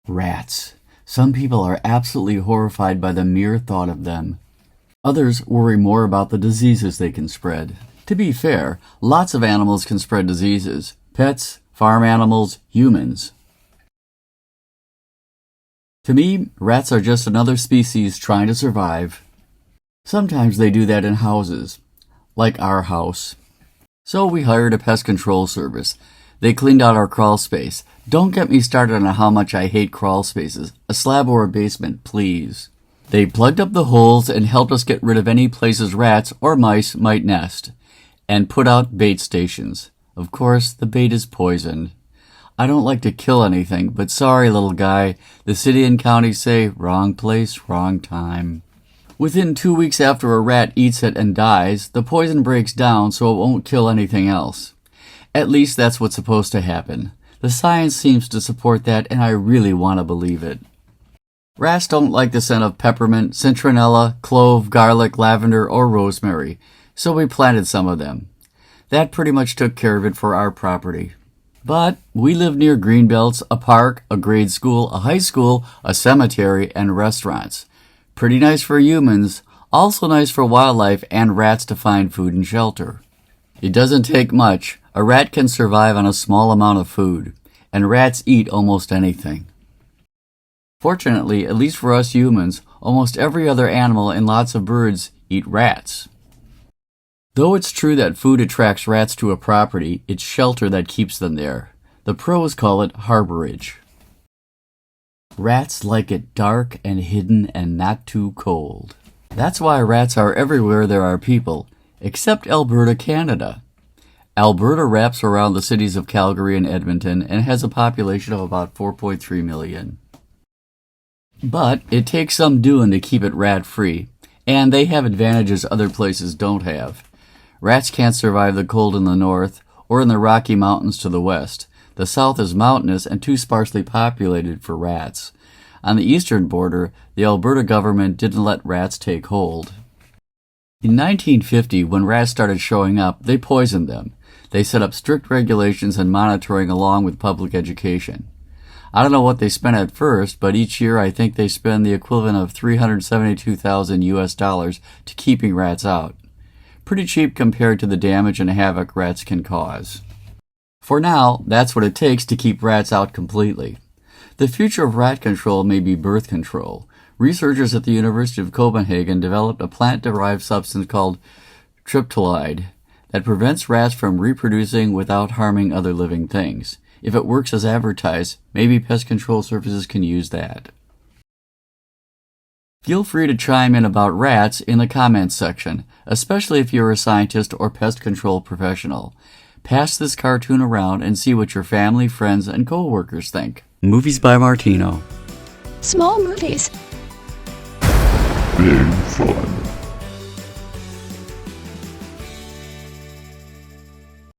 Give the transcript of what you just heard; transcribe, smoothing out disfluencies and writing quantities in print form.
Rats. Some people are absolutely horrified by the mere thought of them. Others worry more about the diseases they can spread. To be fair, lots of animals can spread diseases. Pets, farm animals, humans. To me, rats are just another species trying to survive. Sometimes they do that in houses, like our house. So we hired a pest control service. They cleaned out our crawl space. Don't get me started on how much I hate crawl spaces. A slab or a basement, please. They plugged up the holes and helped us get rid of any places rats or mice might nest, and put out bait stations. Of course, the bait is poisoned. I don't like to kill anything, but sorry, little guy. The city and county say, wrong place, wrong time. Within 2 weeks after a rat eats it and dies, the poison breaks down so it won't kill anything else. At least that's what's supposed to happen. The science seems to support that, and I really want to believe it. Rats don't like the scent of peppermint, citronella, clove, garlic, lavender, or rosemary, so we planted some of them. That pretty much took care of it for our property. But we live near greenbelts, a park, a grade school, a high school, a cemetery, and restaurants. Pretty nice for humans, also nice for wildlife and rats to find food and shelter. It doesn't take much. A rat can survive on a small amount of food, and rats eat almost anything. Fortunately, at least for us humans, almost every other animal and lots of birds eat rats. Though it's true that food attracts rats to a property, it's shelter that keeps them there. The pros call it harborage. Rats like it dark and hidden and not too cold. That's why rats are everywhere there are people, except Alberta, Canada. Alberta wraps around the cities of Calgary and Edmonton and has a population of about 4.3 million. But it takes some doing to keep it rat-free, and they have advantages other places don't have. Rats can't survive the cold in the north or in the Rocky Mountains to the west. The south is mountainous and too sparsely populated for rats. On the eastern border, the Alberta government didn't let rats take hold. In 1950, when rats started showing up, they poisoned them. They set up strict regulations and monitoring along with public education. I don't know what they spent at first, but each year I think they spend the equivalent of $372,000 US to keeping rats out. Pretty cheap compared to the damage and havoc rats can cause. For now, that's what it takes to keep rats out completely. The future of rat control may be birth control. Researchers at the University of Copenhagen developed a plant-derived substance called triptylide that prevents rats from reproducing without harming other living things. If it works as advertised, maybe pest control services can use that. Feel free to chime in about rats in the comments section, especially if you're a scientist or pest control professional. Pass this cartoon around and see what your family, friends, and co-workers think. Movies by Martino. Small movies. Big fun.